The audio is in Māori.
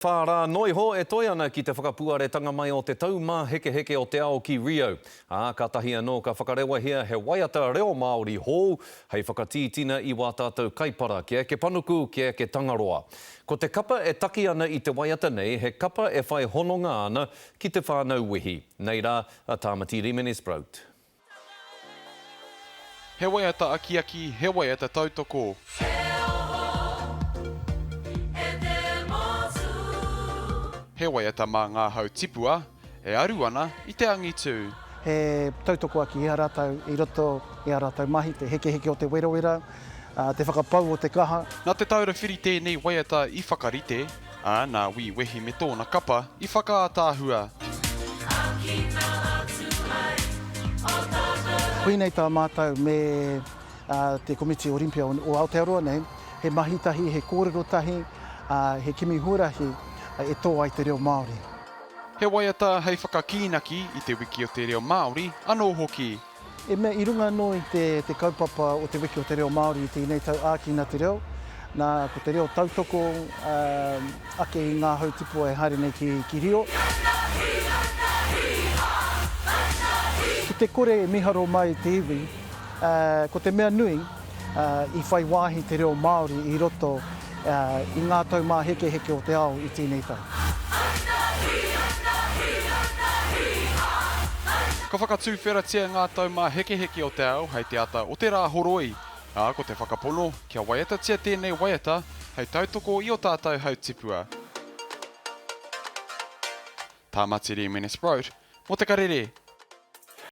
Whāra noi ho e toi ana ki te whakapuaretanga mai o te taumā heke o te ao ki Rio. Ka tahi anō ka whakarewa hea he waiata reo Māori hou, hei whakatītina i wā tātou kaipara, kia ke panuku, kia ke tangaroa. Ko te kapa e taki ana i te waiata nei, he kapa e whai hononga ana ki te whānau wehi. Nei rā, a Tāmatiri Menesprout. He waiata aki, he waiata tautoko. He waiata mā ngā hau tipua, e aru ana i te angitu. He tautoko aki i a rātou i roto i a rātou mahi, te heke o te werawera, te whakapau o te kaha. Nā te taura whiri tēnei waiata i whakarite, nā wi wehi me tōna kapa i whakaatāhua. Koinei tā mātou me te komiti Olimpia o Aotearoa nei, he mahitahi, he kōrero tahi, he kimi huarahi, e tō ai te reo Māori. He waiata hei whakakīnaki i te wiki o te reo Māori, anō hoki. E mea i runga no i te kaupapa o te wiki o te reo Māori i tēnei tau ākina te reo, nā ko te reo tautoko ake i ngā hau tipua e haere nei ki Rio. Ko te kore e miharo mai te iwi, ko te mea nui i whai wāhi te reo Māori i roto i ngā taumā heke o te ao i tēnei tau. Ka whakatūwheratia ngā taumā heke o te ao hei te ata o te rā horoi. Ko te whakapono, kia waiata tia tēnei waiata, hei tautoko i o tātou hau tipua. Tāmatiri Menesprout, mo te karere.